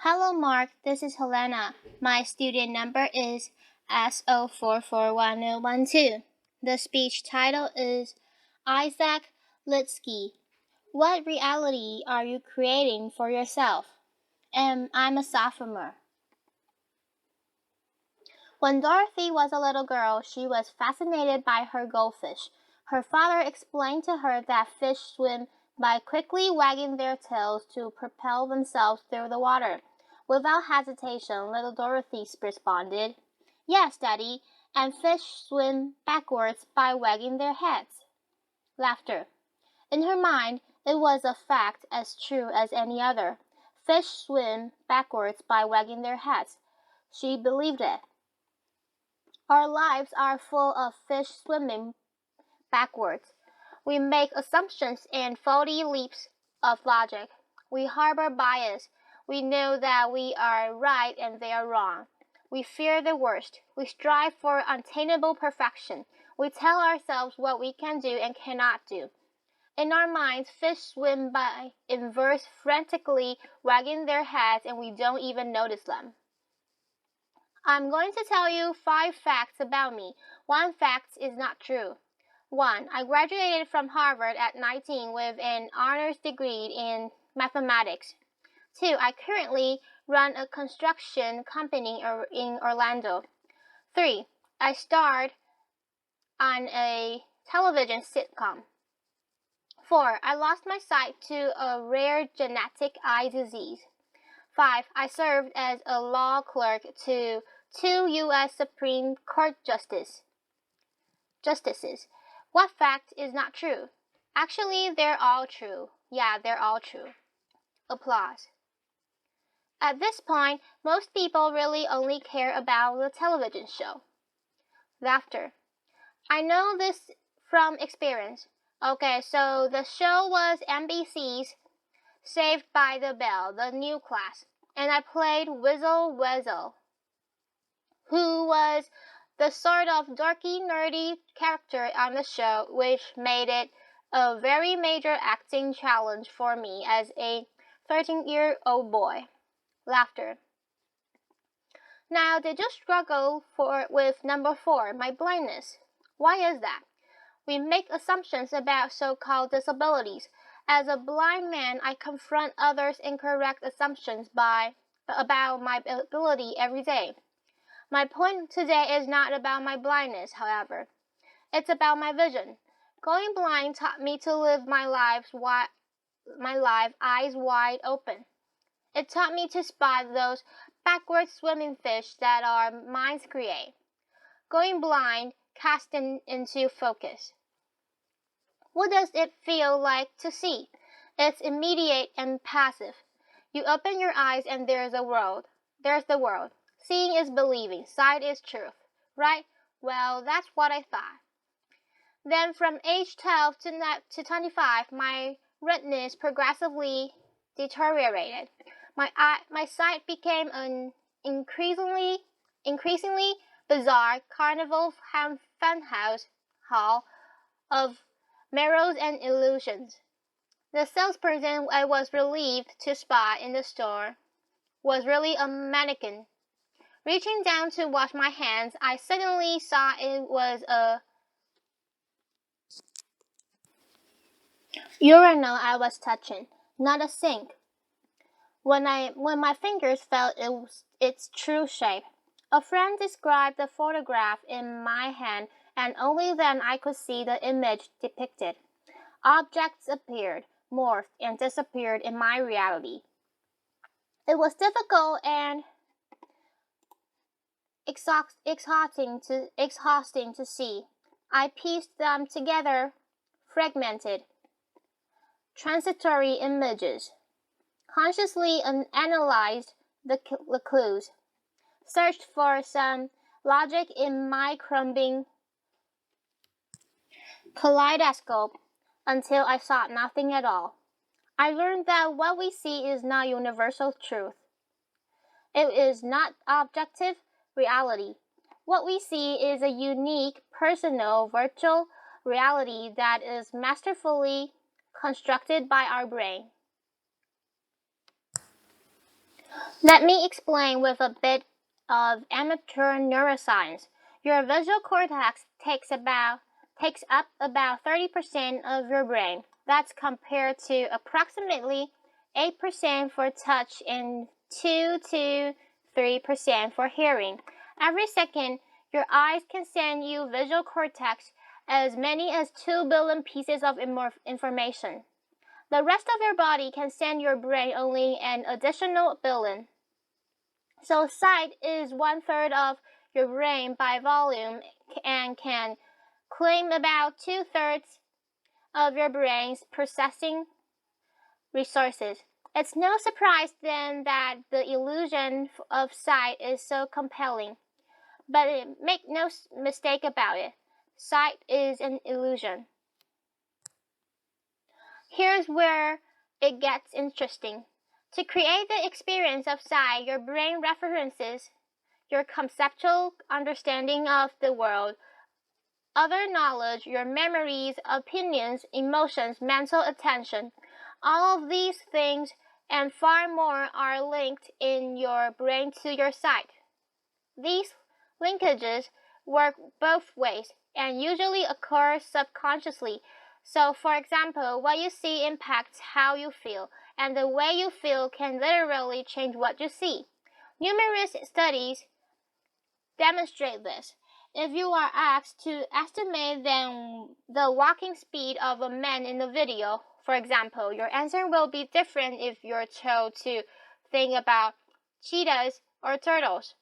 Hello, Mark. This is Hellena. My student number is SO441012. The speech title is Isaac Lidsky. What reality are you creating for yourself? I'm a sophomore. When Dorothy was a little girl, she was fascinated by her goldfish. Her father explained to her that fish swim by quickly wagging their tails to propel themselves through the water. Without hesitation, little Dorothy responded, "Yes, Daddy, and fish swim backwards by wagging their heads." Laughter. In her mind, it was a fact as true as any other. Fish swim backwards by wagging their heads. She believed it. Our lives are full of fish swimming backwards. We make assumptions and faulty leaps of logic. We harbor bias. We know that we are right and they are wrong. We fear the worst. We strive for unattainable perfection. We tell ourselves what we can do and cannot do. In our minds, fish swim by inverse, frantically wagging their heads, and we don't even notice them. I'm going to tell you 5 facts about me. One fact is not true. 1. I graduated from Harvard at 19 with an honors degree in mathematics. 2. I currently run a construction company in Orlando. 3. I starred on a television sitcom. 4. I lost my sight to a rare genetic eye disease. 5. I served as a law clerk to 2 U.S. Supreme Court justices. What fact is not true? Actually, they're all true. Yeah, they're all true. Applause. At this point, most people really only care about the television show. Laughter. I know this from experience. Okay, so the show was NBC's Saved by the Bell, the new class, and I played Whizzle Weasel, who was the sort of dorky, nerdy character on the show, which made it a very major acting challenge for me as a 13-year-old boy. Laughter. Now, did you struggle with number 4, my blindness? Why is that? We make assumptions about so-called disabilities. As a blind man, I confront others' incorrect assumptions about my ability every day. My point today is not about my blindness, however. It's about my vision. Going blind taught me to live my life eyes wide open. It taught me to spot those backward swimming fish that our minds create. Going blind casts them into focus. What does it feel like to see? It's immediate and passive. You open your eyes and there's the world. Seeing is believing. Sight is truth. Right? Well, that's what I thought. Then from age 12 to 25, my redness progressively deteriorated. My sight became an increasingly bizarre carnival funhouse hall of mirrors and illusions. The salesperson I was relieved to spot in the store was really a mannequin. Reaching down to wash my hands, I suddenly saw it was a urinal I was touching, not a sink. When my fingers felt its true shape, a friend described the photograph in my hand, and only then I could see the image depicted. Objects appeared, morphed, and disappeared in my reality. It was difficult and exhausting to see. I pieced them together, fragmented, transitory images, consciously analyzed the clues, searched for some logic in my crumbling kaleidoscope until I saw nothing at all. I learned that what we see is not universal truth. It is not objective reality. What we see is a unique, personal, virtual reality that is masterfully constructed by our brain. Let me explain with a bit of amateur neuroscience. Your visual cortex takes up about 30% of your brain. That's compared to approximately 8% for touch and 2 to 3% for hearing. Every second, your eyes can send you visual cortex as many as 2 billion pieces of information. The rest of your body can send your brain only an additional billion. So sight is 1/3 of your brain by volume and can claim about 2/3 of your brain's processing resources. It's no surprise then that the illusion of sight is so compelling. But make no mistake about it, sight is an illusion. Here's where it gets interesting. To create the experience of sight, your brain references your conceptual understanding of the world, other knowledge, your memories, opinions, emotions, mental attention. All of these things and far more are linked in your brain to your sight. These linkages work both ways and usually occur subconsciously. So, for example, what you see impacts how you feel, and the way you feel can literally change what you see. Numerous studies demonstrate this. If you are asked to estimate the walking speed of a man in the video, for example, your answer will be different if you're told to think about cheetahs or turtles.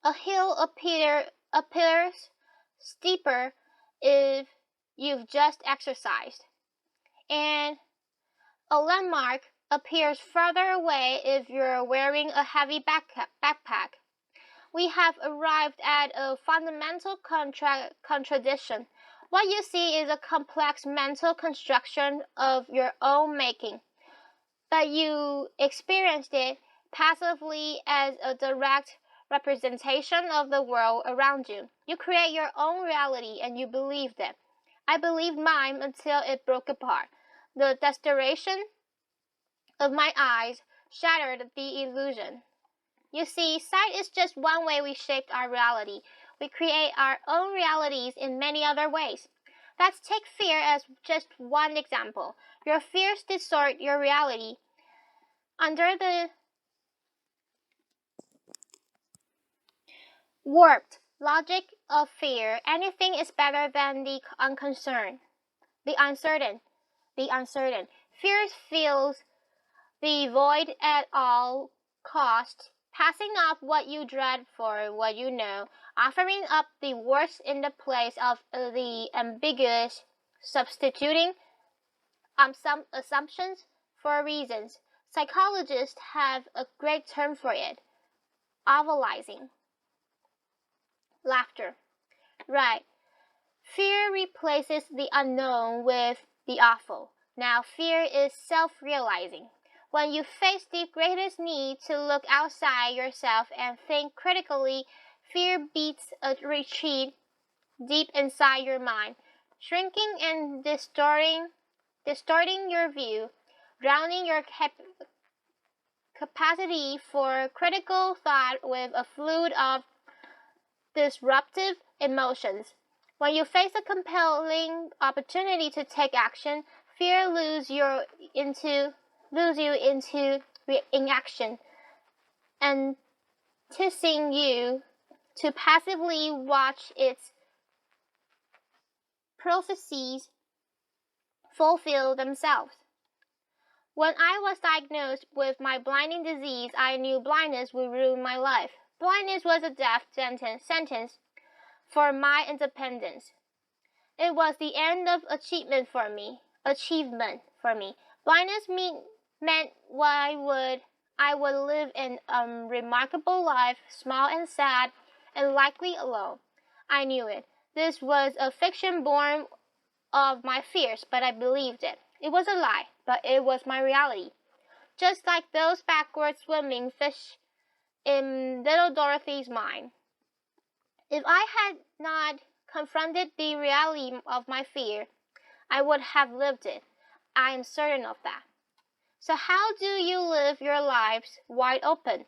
A hill appears steeper if you've just exercised, and a landmark appears further away if you're wearing a heavy backpack. We have arrived at a fundamental contradiction. What you see is a complex mental construction of your own making, but you experienced it passively as a direct representation of the world around you. You create your own reality and you believed it. I believed mine until it broke apart. The desperation of my eyes shattered the illusion. You see, sight is just one way we shaped our reality. We create our own realities in many other ways. Let's take fear as just one example. Your fears distort your reality. Under the warped logic of fear, anything is better than the uncertain. Fear fills the void at all costs, passing off what you dread for what you know, offering up the worst in the place of the ambiguous, substituting some assumptions for reasons. Psychologists have a great term for it: ovalizing. Laughter. Right. Fear replaces the unknown with the awful. Now fear is self-realizing. When you face the greatest need to look outside yourself and think critically, fear beats a retreat deep inside your mind, shrinking and distorting your view, drowning your capacity for critical thought with a flood of disruptive emotions. When you face a compelling opportunity to take action, fear lures you into inaction, and teasing you to passively watch its prophecies fulfill themselves. When I was diagnosed with my blinding disease, I knew blindness would ruin my life. Blindness was a death sentence for my independence. It was the end of achievement for me. Blindness meant I would live an unremarkable life, small and sad, and likely alone. I knew it. This was a fiction born of my fears, but I believed it. It was a lie, but it was my reality. Just like those backward swimming fish in little Dorothy's mind. If I had not confronted the reality of my fear, I would have lived it. I am certain of that. So how do you live your lives wide open?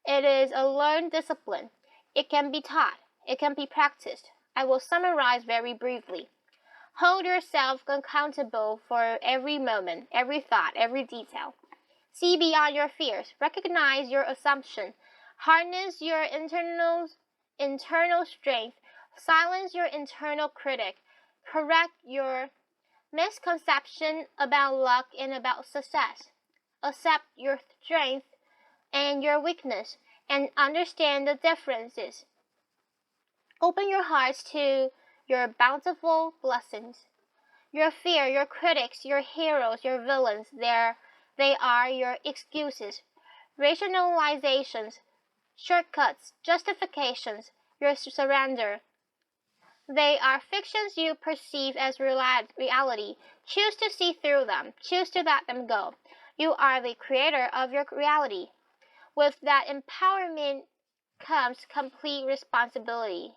It is a learned discipline. It can be taught. It can be practiced. I will summarize very briefly. Hold yourself accountable for every moment, every thought, every detail. See beyond your fears. Recognize your assumption. Harness your internal strength. Silence your internal critic. Correct your misconception about luck and about success. Accept your strength and your weakness and understand the differences. Open your hearts to your bountiful blessings. Your fear, your critics, your heroes, your villains, they are your excuses, rationalizations, shortcuts, justifications, your surrender. They are fictions you perceive as reality. Choose to see through them. Choose to let them go. You are the creator of your reality. With that empowerment comes complete responsibility.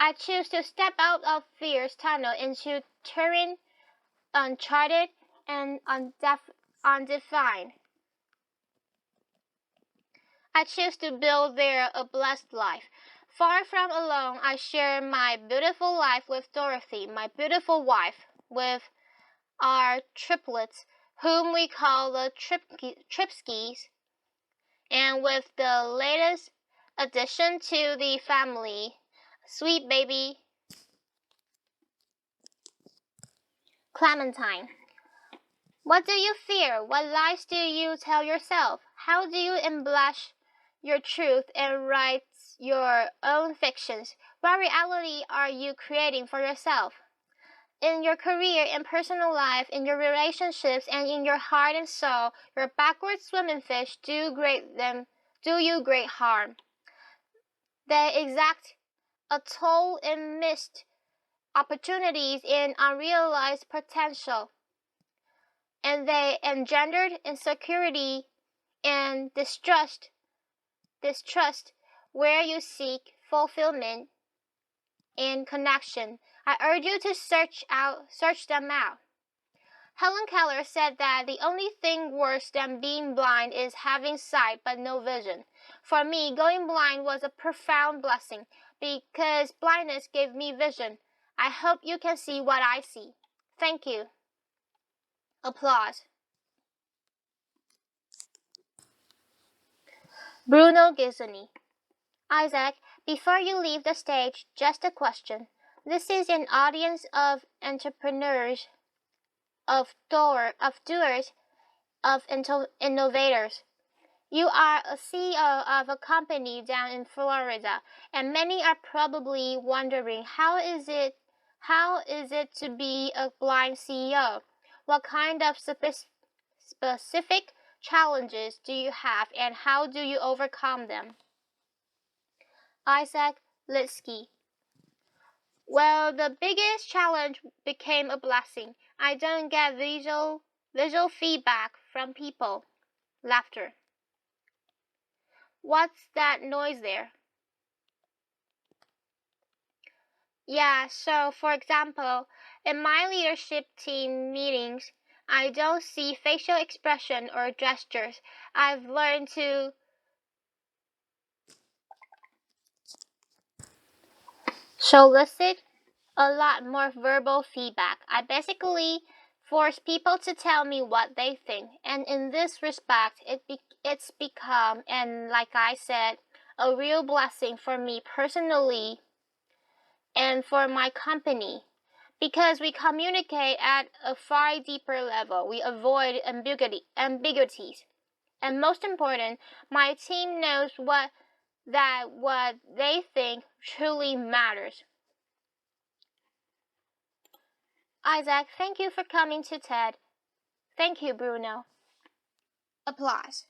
I choose to step out of fear's tunnel into terrain uncharted and undefined. I choose to build there a blessed life. Far from alone, I share my beautiful life with Dorothy, my beautiful wife, with our triplets, whom we call the Tripskys, and with the latest addition to the family, sweet baby Clementine. What do you fear? What lies do you tell yourself? How do you embellish your truth and write your own fictions? What reality are you creating for yourself? In your career, in personal life, in your relationships, and in your heart and soul, your backward swimming fish do you great harm. They exact a toll in missed opportunities and unrealized potential, and they engendered insecurity and distrust where you seek fulfillment and connection. I urge you to search them out. Helen Keller said that the only thing worse than being blind is having sight but no vision. For me, going blind was a profound blessing because blindness gave me vision. I hope you can see what I see. Thank you. Applause. Bruno Ghisoni. Isaac, before you leave the stage, just a question. This is an audience of entrepreneurs, of doers, of innovators. You are a CEO of a company down in Florida, and many are probably wondering how is it to be a blind CEO? What kind of specific challenges do you have, and how do you overcome them? Isaac Lidsky. Well, the biggest challenge became a blessing. I don't get visual feedback from people. Laughter. What's that noise there? Yeah, so for example, in my leadership team meetings, I don't see facial expression or gestures. I've learned to solicit a lot more verbal feedback. I basically force people to tell me what they think, and in this respect, it's become, and like I said, a real blessing for me personally and for my company, because we communicate at a far deeper level. We avoid ambiguities, and most important, my team knows what they think truly matters. Isaac, thank you for coming to TED. Thank you, Bruno. Applause.